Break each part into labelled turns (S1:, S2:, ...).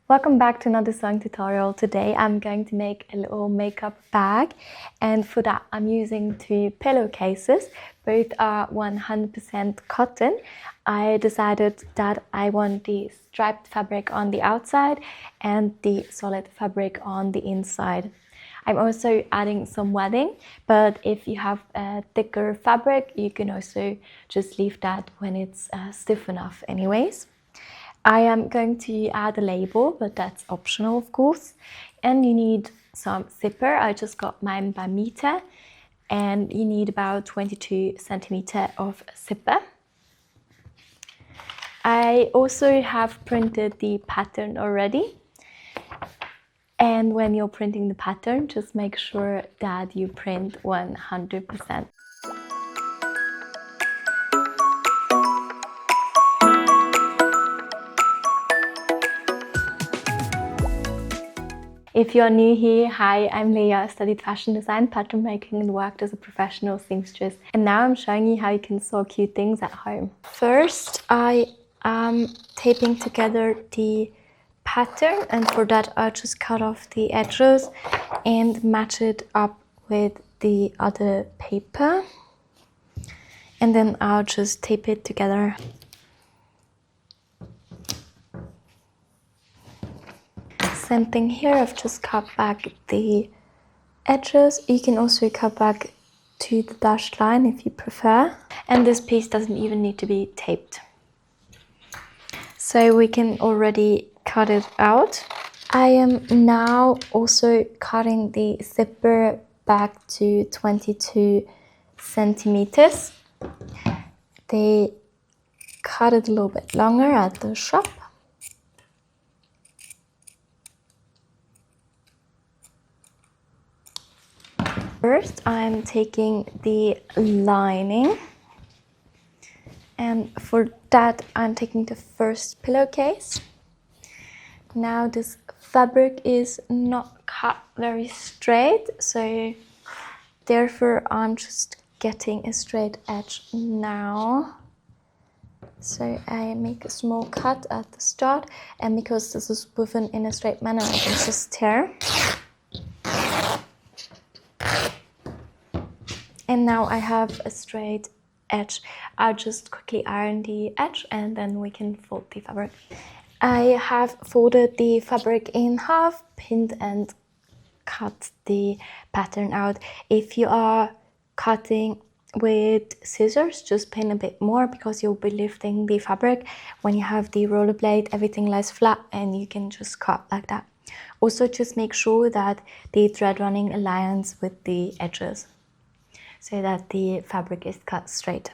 S1: Welcome back to another sewing tutorial. Today I'm going to make a little makeup bag, and for that I'm using two pillowcases. Both are 100% cotton. I decided that I want the striped fabric on the outside and the solid fabric on the inside. I'm also adding some wadding, but if you have a thicker fabric you can also just leave that when it's stiff enough anyways. I am going to add a label, but that's optional of course. And you need some zipper. I just got mine by meter, and you need about 22 centimeter of zipper. I also have printed the pattern already. And when you're printing the pattern, just make sure that you print 100%. If you're new here, hi, I'm Leah. I studied fashion design, pattern making and worked as a professional seamstress. And now I'm showing you how you can sew cute things at home. First, I am taping together the pattern, and for that I just cut off the edges and match it up with the other paper. And then I'll just tape it together. Same thing here, I've just cut back the edges. You can also cut back to the dashed line if you prefer. And this piece doesn't even need to be taped. So we can already cut it out. I am now also cutting the zipper back to 22 centimeters. They cut it a little bit longer at the shop. First, I'm taking the lining, and for that I'm taking the first pillowcase. Now this fabric is not cut very straight, so therefore I'm just getting a straight edge now. So I make a small cut at the start, and because this is woven in a straight manner I can just tear. And now I have a straight edge. I'll just quickly iron the edge and then we can fold the fabric. I have folded the fabric in half, pinned and cut the pattern out. If you are cutting with scissors, just pin a bit more because you'll be lifting the fabric. When you have the roller blade, everything lies flat and you can just cut like that. Also, just make sure that the thread running aligns with the edges, so that the fabric is cut straight.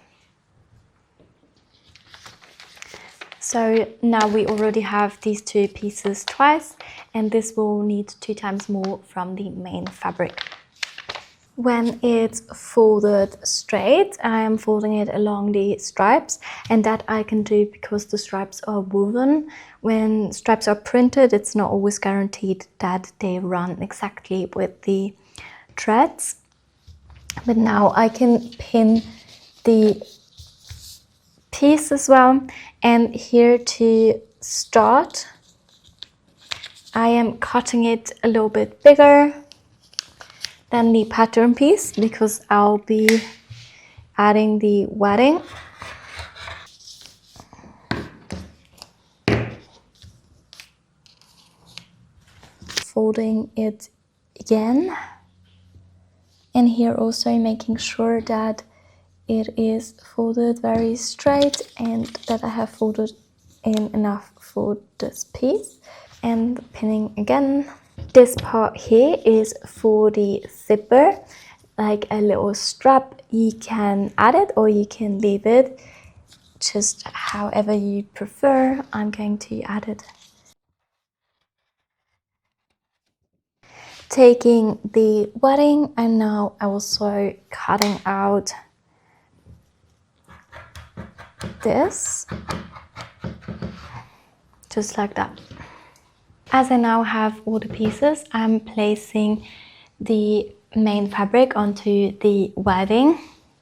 S1: So now we already have these two pieces twice, and this will need 2 times more from the main fabric. When it's folded straight, I am folding it along the stripes, and that I can do because the stripes are woven. When stripes are printed, it's not always guaranteed that they run exactly with the threads. But now I can pin the piece as well. And here to start, I am cutting it a little bit bigger than the pattern piece because I'll be adding the wadding. Folding it again. And here also making sure that it is folded very straight and that I have folded in enough for this piece. And pinning again. This part here is for the zipper, like a little strap. You can add it or you can leave it, just however you prefer. I'm going to add it. Taking the wadding, and now I'm also cutting out this, just like that. As I now have all the pieces, I'm placing the main fabric onto the wadding,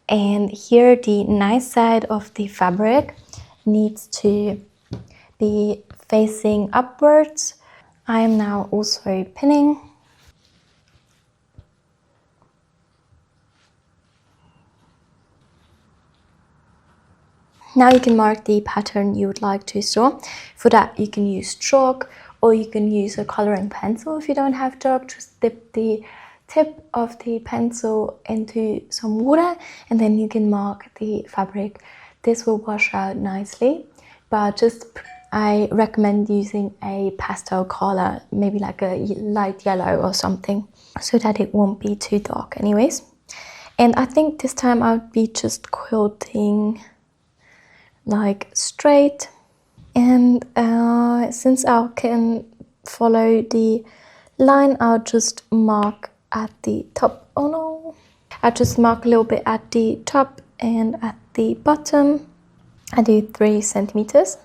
S1: and here the nice side of the fabric needs to be facing upwards I am now also pinning. Now you can mark the pattern you would like to draw. For that you can use chalk, or you can use a coloring pencil. If you don't have chalk, just dip the tip of the pencil into some water and then you can mark the fabric. This will wash out nicely, but I recommend using a pastel color, maybe like a light yellow or something, so that it won't be too dark anyways. And I think this time I'll be just quilting like straight, and since I can follow the line, I'll just mark at the top. Oh no, I just mark a little bit at the top and at the bottom. I do 3 centimeters.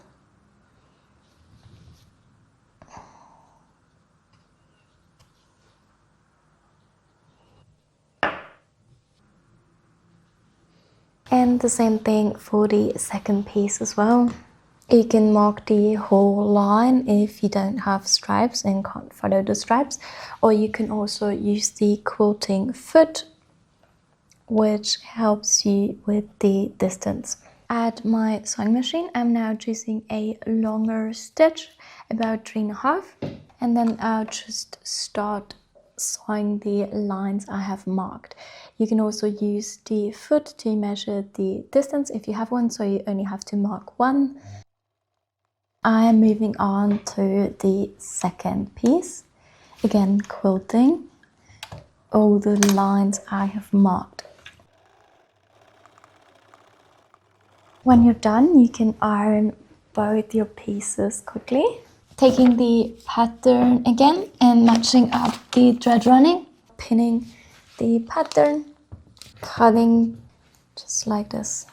S1: And the same thing for the second piece as well. You can mark the whole line if you don't have stripes and can't follow the stripes, or you can also use the quilting foot, which helps you with the distance. At my sewing machine, I'm now choosing a longer stitch, about 3.5, and then I'll just start sewing the lines I have marked. You can also use the foot to measure the distance if you have one, so you only have to mark 1. I am moving on to the second piece. Again, quilting all the lines I have marked. When you're done, you can iron both your pieces quickly. Taking the pattern again and matching up the thread running, pinning the pattern, cutting just like this.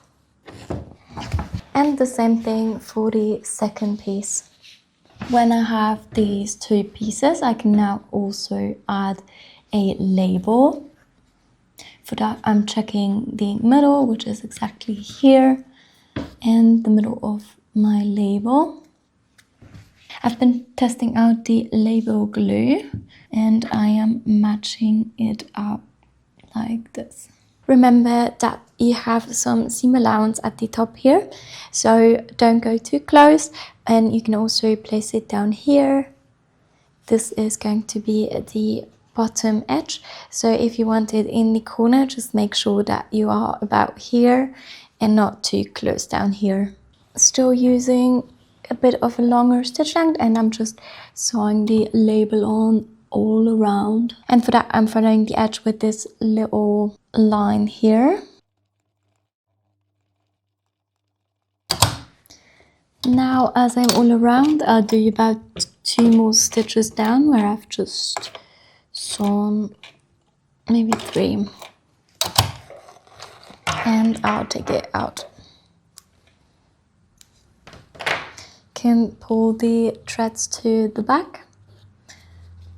S1: And the same thing for the second piece. When I have these 2 pieces, I can now also add a label. For that, I'm checking the middle, which is exactly here, and the middle of my label. I've been testing out the label glue and I am matching it up like this. Remember that you have some seam allowance at the top here, so don't go too close, and you can also place it down here. This is going to be the bottom edge, so if you want it in the corner, just make sure that you are about here and not too close down here. Still using a bit of a longer stitch length, and I'm just sewing the label on all around, and for that I'm following the edge with this little line here. Now as I'm all around, I'll do about 2 more stitches down where I've just sewn maybe 3, and I'll take it out. Can pull the threads to the back,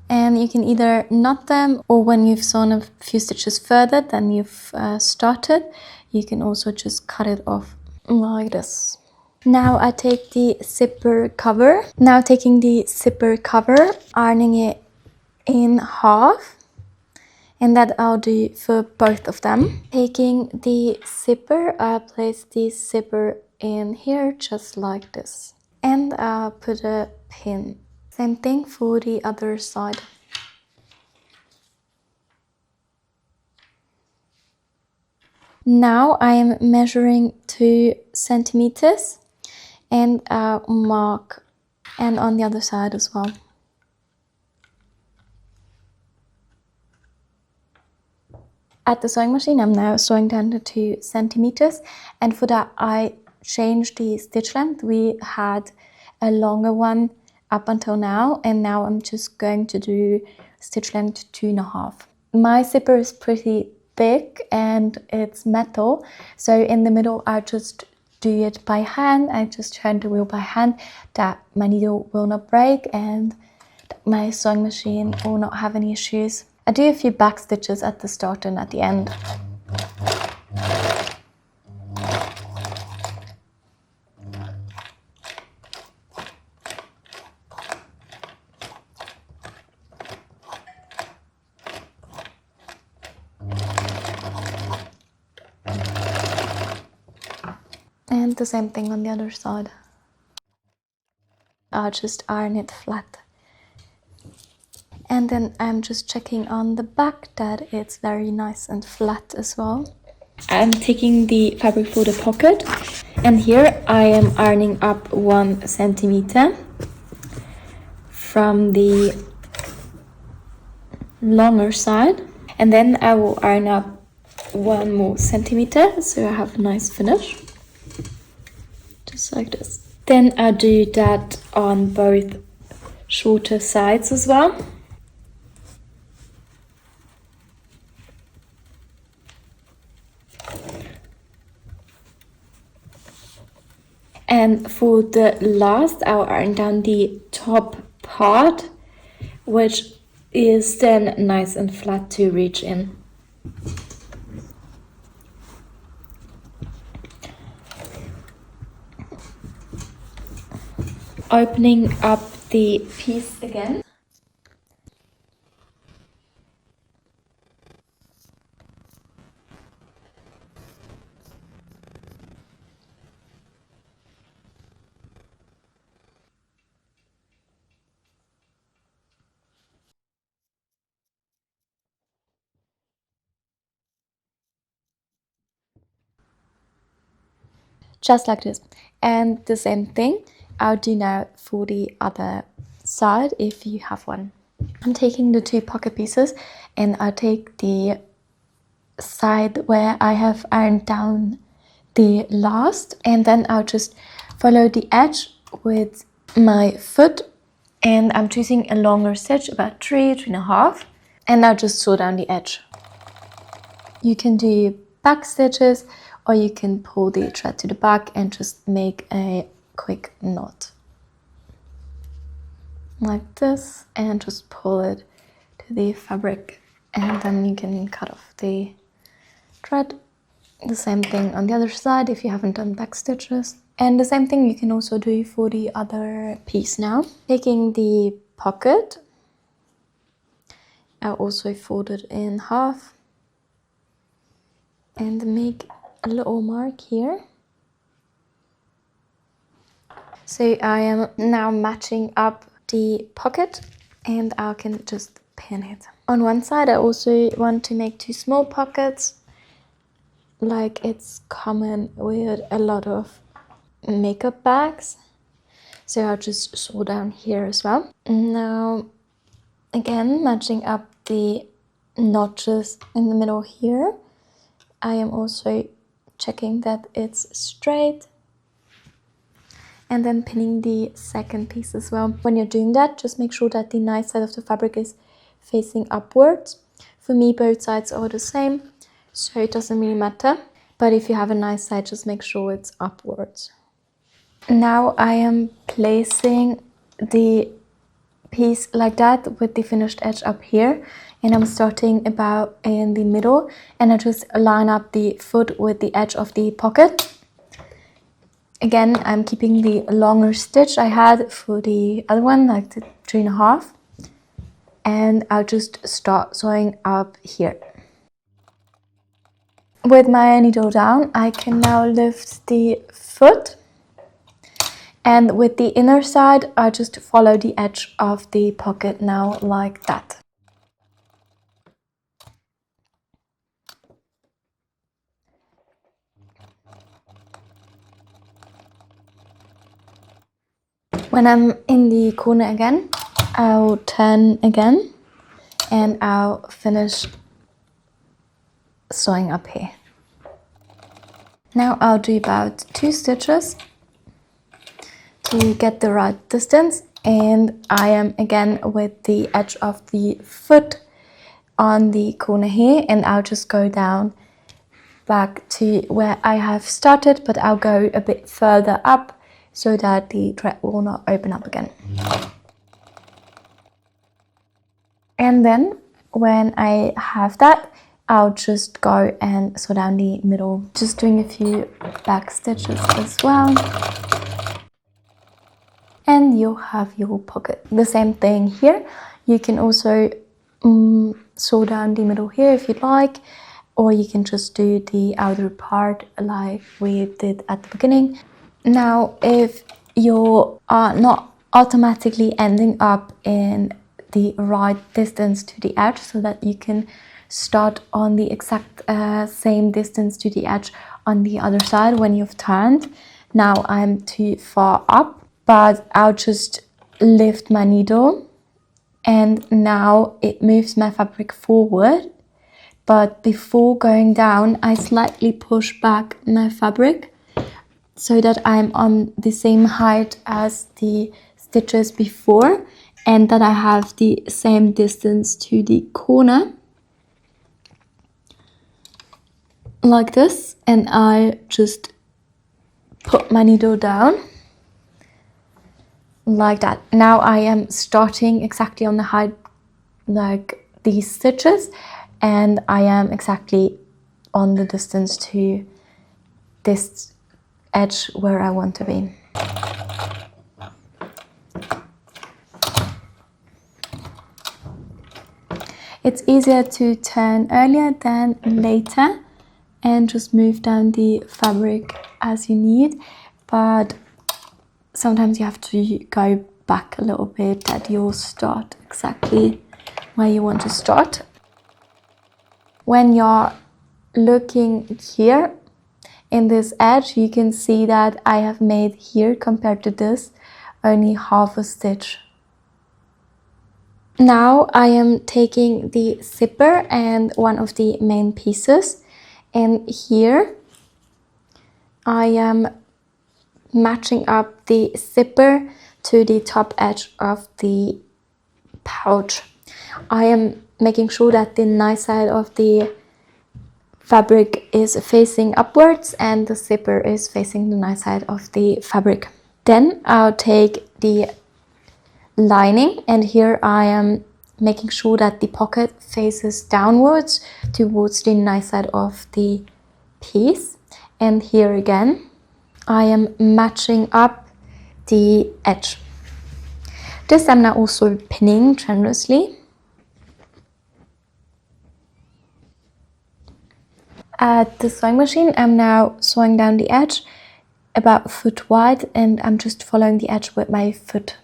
S1: and you can either knot them, or when you've sewn a few stitches further than you've started, you can also just cut it off like this. Now I take the zipper cover. Now taking the zipper cover, ironing it in half, and that I'll do for both of them. Taking the zipper, I place the zipper in here just like this, and I'll put a pin. Same thing for the other side. Now I am measuring 2 centimeters and mark, and on the other side as well. At the sewing machine, I'm now sewing down to 2 centimeters, and for that I changed the stitch length. We had a longer one up until now, and now I'm just going to do stitch length 2.5. My zipper is pretty big and it's metal, so in the middle I just do it by hand. I just turn the wheel by hand, that my needle will not break and my sewing machine will not have any issues. I do a few back stitches at the start and at the end. And the same thing on the other side. I'll just iron it flat. And then I'm just checking on the back that it's very nice and flat as well. I'm taking the fabric for the pocket, and here I am ironing up 1 centimeter from the longer side, and then I will iron up 1 more centimeter so I have a nice finish, just like this. Then I'll do that on both shorter sides as well. And for the last, I'll iron down the top part, which is then nice and flat to reach in. Opening up the piece again. Just like this. And the same thing I'll do now for the other side if you have one. I'm taking the 2 pocket pieces and I'll take the side where I have ironed down the last, and then I'll just follow the edge with my foot, and I'm choosing a longer stitch, about 3.5, and I'll just sew down the edge. You can do back stitches, or you can pull the thread to the back and just make a quick knot like this, and just pull it to the fabric, and then you can cut off the thread. The same thing on the other side if you haven't done back stitches, and the same thing you can also do for the other piece. Now taking the pocket, I'll also fold it in half and make a little mark here. So I am now matching up the pocket, and I can just pin it. On one side I also want to make 2 small pockets, like it's common with a lot of makeup bags. So I'll just sew down here as well. Now again, matching up the notches in the middle here, I am also checking that it's straight, and then pinning the second piece as well. When you're doing that, just make sure that the nice side of the fabric is facing upwards. For me, both sides are the same, so it doesn't really matter. But if you have a nice side, just make sure it's upwards. Now I am placing the piece like that with the finished edge up here, and I'm starting about in the middle, and I just line up the foot with the edge of the pocket. Again, I'm keeping the longer stitch I had for the other one, like the 3.5, and I'll just start sewing up here. With my needle down, I can now lift the foot, and with the inner side, I just follow the edge of the pocket now, like that. When I'm in the corner again, I'll turn again, and I'll finish sewing up here. Now I'll do about 2 stitches to get the right distance, and I am again with the edge of the foot on the corner here, and I'll just go down back to where I have started, but I'll go a bit further up so that the thread will not open up again. And then when I have that, I'll just go and sew down the middle, just doing a few back stitches as well, and you'll have your pocket. The same thing here, you can also sew down the middle here if you'd like, or you can just do the outer part like we did at the beginning. Now, if you are not automatically ending up in the right distance to the edge so that you can start on the exact same distance to the edge on the other side when you've turned. Now I'm too far up, but I'll just lift my needle and now it moves my fabric forward. But before going down, I slightly push back my fabric so that I'm on the same height as the stitches before and that I have the same distance to the corner, like this, and I just put my needle down like that. Now I am starting exactly on the height like these stitches, and I am exactly on the distance to this edge where I want to be. It's easier to turn earlier than later and just move down the fabric as you need, but sometimes you have to go back a little bit that you'll start exactly where you want to start. When you're looking here in this edge, you can see that I have made here compared to this only half a stitch. Now I am taking the zipper and one of the main pieces, and here I am matching up the zipper to the top edge of the pouch. I am making sure that the nice side of the fabric is facing upwards and the zipper is facing the nice side of the fabric. Then I'll take the lining, and here I am making sure that the pocket faces downwards towards the nice side of the piece, and here again I am matching up the edge. This I'm now also pinning generously. At the sewing machine I'm now sewing down the edge about a foot wide, and I'm just following the edge with my foot.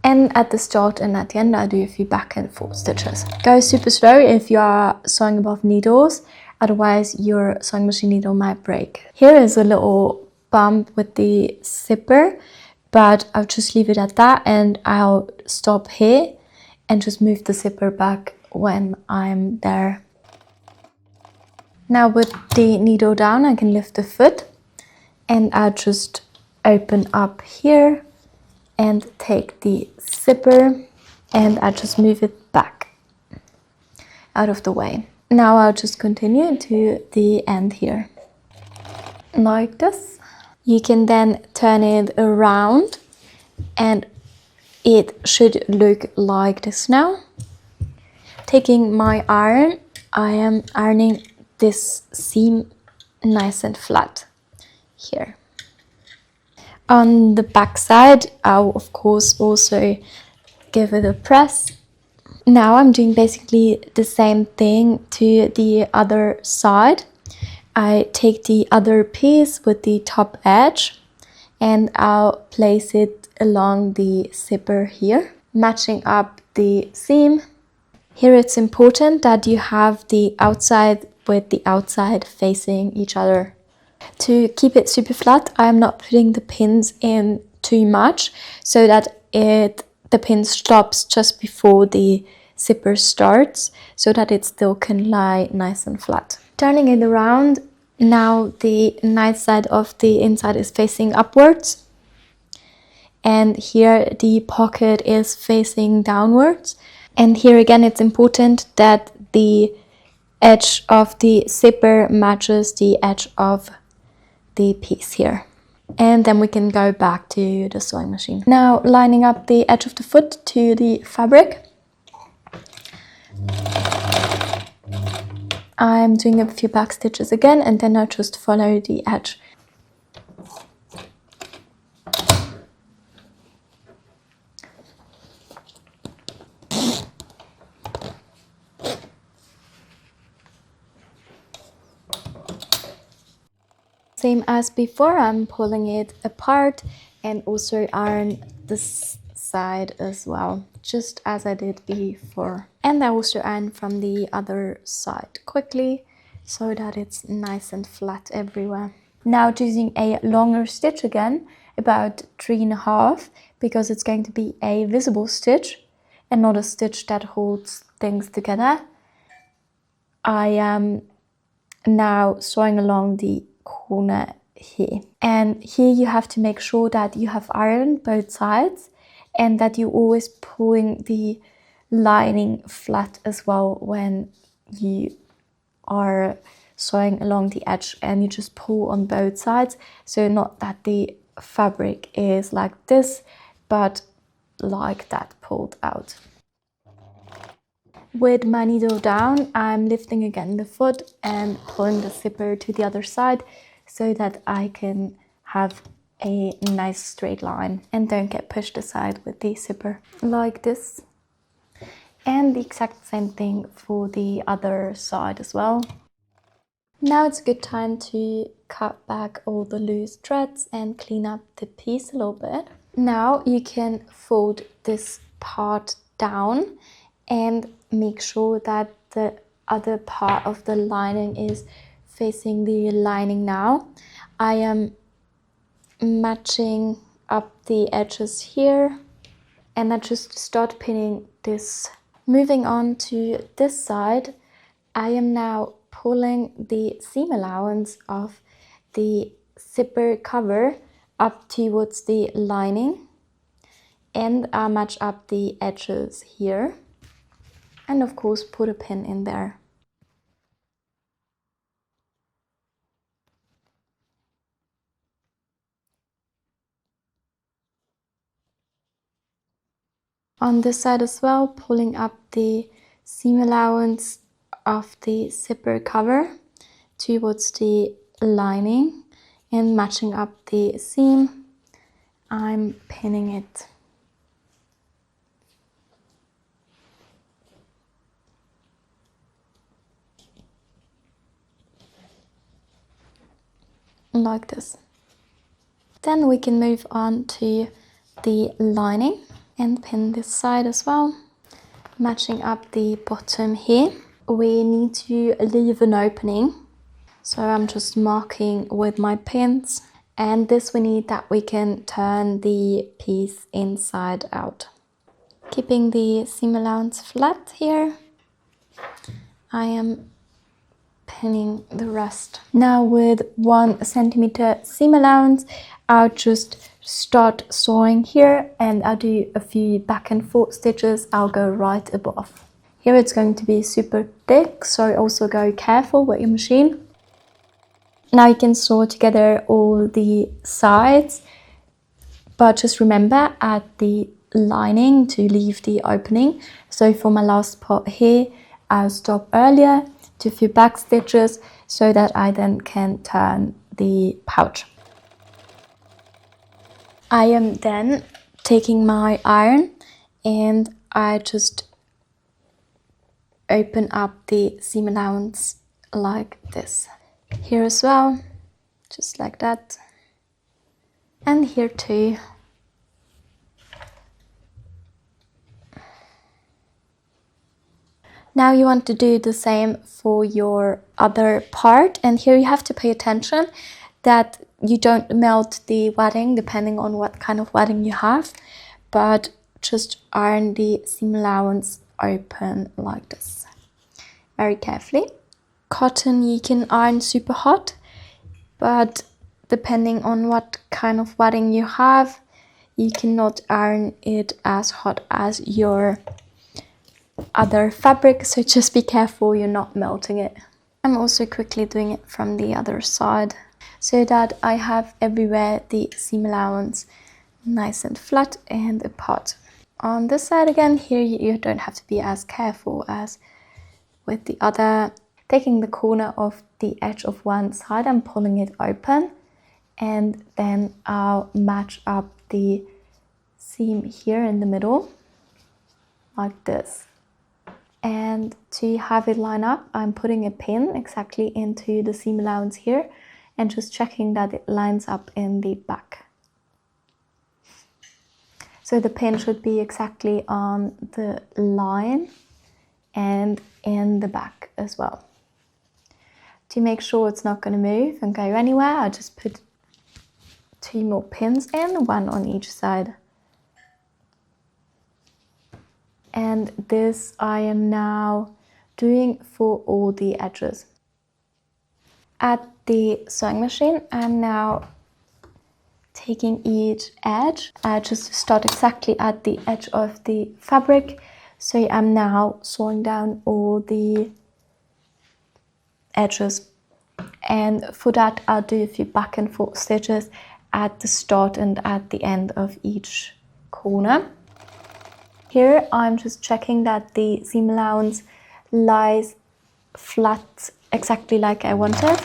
S1: And at the start and at the end I do a few back and forth stitches. Go super slow if you are sewing above needles, otherwise your sewing machine needle might break. Here is a little bump with the zipper, but I'll just leave it at that, and I'll stop here and just move the zipper back when I'm there. Now with the needle down I can lift the foot, and I'll just open up here and take the zipper, and I just move it back out of the way. Now I'll just continue to the end here, like this. You can then turn it around and it should look like this now. Taking my iron, I am ironing this seam nice and flat here. On the back side, I'll of course also give it a press. Now I'm doing basically the same thing to the other side. I take the other piece with the top edge and I'll place it along the zipper here, matching up the seam. Here it's important that you have the outside with the outside facing each other. To keep it super flat, I'm not putting the pins in too much so that the pin stops just before the zipper starts, so that it still can lie nice and flat. Turning it around, now the nice side of the inside is facing upwards, and here the pocket is facing downwards. And here again it's important that the edge of the zipper matches the edge of the piece here, and then we can go back to the sewing machine. Now lining up the edge of the foot to the fabric, I'm doing a few back stitches again, and then I just follow the edge. Same as before, I'm pulling it apart and also iron this side as well, just as I did before. And I also iron from the other side quickly so that it's nice and flat everywhere. Now choosing a longer stitch again, about 3.5, because it's going to be a visible stitch and not a stitch that holds things together. I am now sewing along the corner here, and here you have to make sure that you have ironed both sides and that you're always pulling the lining flat as well when you are sewing along the edge, and you just pull on both sides, so not that the fabric is like this but like that pulled out. With my needle down, I'm lifting again the foot and pulling the zipper to the other side so that I can have a nice straight line and don't get pushed aside with the zipper like this. And the exact same thing for the other side as well. Now it's a good time to cut back all the loose threads and clean up the piece a little bit. Now you can fold this part down and make sure that the other part of the lining is facing the lining now. I am matching up the edges here, and I just start pinning this. Moving on to this side, I am now pulling the seam allowance of the zipper cover up towards the lining, and I match up the edges here, and of course put a pin in there. On this side as well, pulling up the seam allowance of the zipper cover towards the lining and matching up the seam. I'm pinning it. Like this. Then we can move on to the lining and pin this side as well, matching up the bottom here. We need to leave an opening, so I'm just marking with my pins, and this we need that we can turn the piece inside out. Keeping the seam allowance flat here, I am pinning the rest. Now with 1 centimeter seam allowance, I'll just start sewing here, and I'll do a few back and forth stitches. I'll go right above. Here it's going to be super thick, so also go careful with your machine. Now you can sew together all the sides, but just remember at the lining to leave the opening. So for my last part here, I'll stop earlier to a few back stitches so that I then can turn the pouch. I am then taking my iron and I just open up the seam allowance like this. Here as well, just like that, and here too. Now you want to do the same for your other part, and here you have to pay attention that you don't melt the wadding depending on what kind of wadding you have, but just iron the seam allowance open like this, very carefully. Cotton you can iron super hot, but depending on what kind of wadding you have, you cannot iron it as hot as your other fabric, so just be careful you're not melting it. I'm also quickly doing it from the other side so that I have everywhere the seam allowance nice and flat and apart. On this side again, here you don't have to be as careful as with the other. Taking the corner of the edge of one side and pulling it open, and then I'll match up the seam here in the middle like this. And to have it line up, I'm putting a pin exactly into the seam allowance here, and just checking that it lines up in the back. So the pin should be exactly on the line and in the back as well. To make sure it's not going to move and go anywhere, I just put 2 more pins in, 1 on each side. And this I am now doing for all the edges. At the sewing machine, I'm now taking each edge. I just start exactly at the edge of the fabric. So I'm now sewing down all the edges. And for that, I'll do a few back and forth stitches at the start and at the end of each corner. Here, I'm just checking that the seam allowance lies flat exactly like I wanted.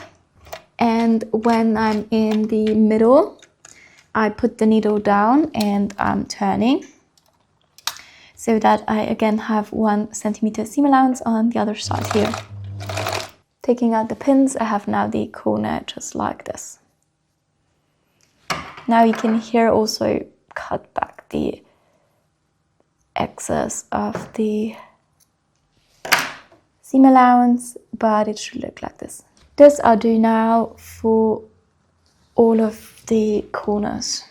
S1: And when I'm in the middle, I put the needle down and I'm turning so that I again have 1 centimeter seam allowance on the other side here. Taking out the pins, I have now the corner just like this. Now you can here also cut back the excess of the seam allowance, but it should look like this. This I'll do now for all of the corners.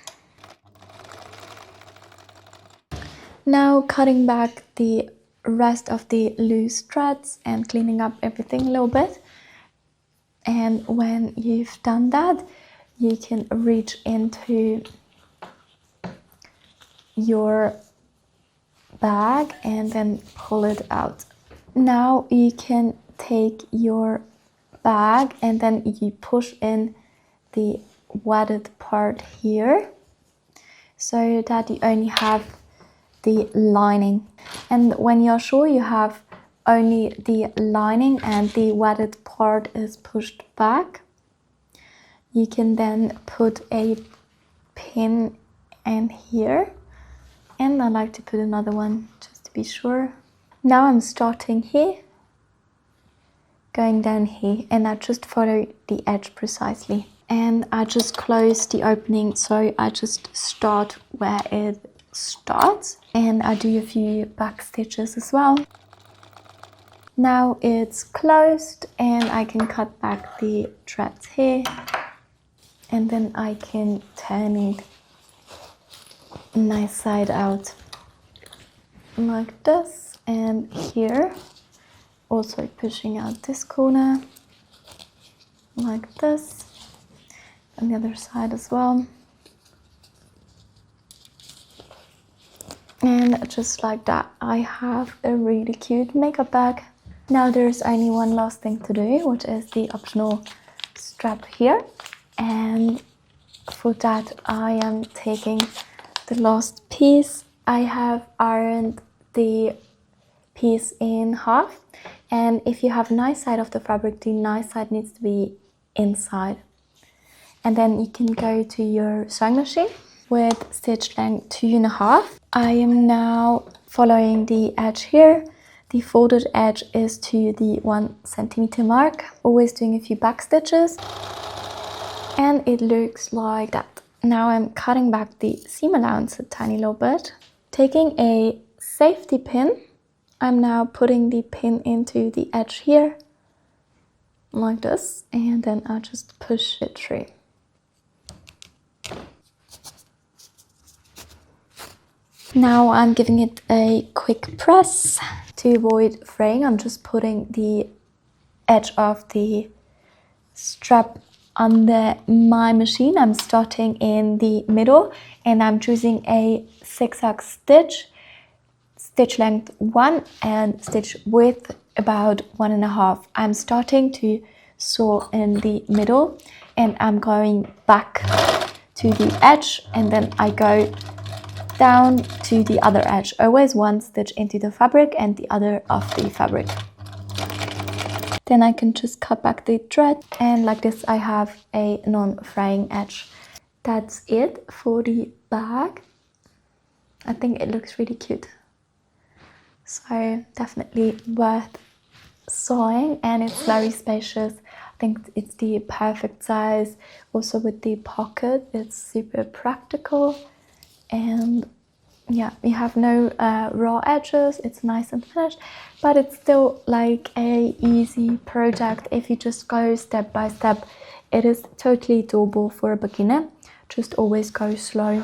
S1: Now cutting back the rest of the loose threads and cleaning up everything a little bit. And when you've done that, you can reach into your bag and then pull it out. Now you can take your bag and then you push in the wadded part here so that you only have the lining. And when you're sure you have only the lining and the wadded part is pushed back, you can then put a pin in here, and I like to put another one just to be sure. Now I'm starting here, going down here, and I just follow the edge precisely. And I just close the opening, so I just start where it starts, and I do a few back stitches as well. Now it's closed and I can cut back the threads here, and then I can turn it nice side out like this, and here also pushing out this corner like this, and the other side as well. And just like that, I have a really cute makeup bag. Now there's only one last thing to do, which is the optional strap here. And for that, I am taking the last piece. I have ironed the piece in half. And if you have nice side of the fabric, the nice side needs to be inside. And then you can go to your sewing machine with stitch length 2.5. I am now following the edge here. The folded edge is to the 1 centimeter mark, always doing a few back stitches. And it looks like that. Now I'm cutting back the seam allowance a tiny little bit. Taking a safety pin, I'm now putting the pin into the edge here, like this, and then I'll just push it through. Now I'm giving it a quick press. To avoid fraying, I'm just putting the edge of the strap under my machine. I'm starting in the middle and I'm choosing a zigzag stitch, stitch length 1 and stitch width about 1.5. I'm starting to sew in the middle and I'm going back to the edge, and then I go down to the other edge, always 1 stitch into the fabric and the other off the fabric. Then I can just cut back the thread, and like this I have a non-fraying edge. That's it for the bag. I think it looks really cute, so definitely worth sewing, and it's very spacious. think it's the perfect size. Also with the pocket, it's super practical, and yeah, you have no raw edges. It's nice and finished, but it's still like a easy project if you just go step by step. It is totally doable for a beginner. Just always go slow.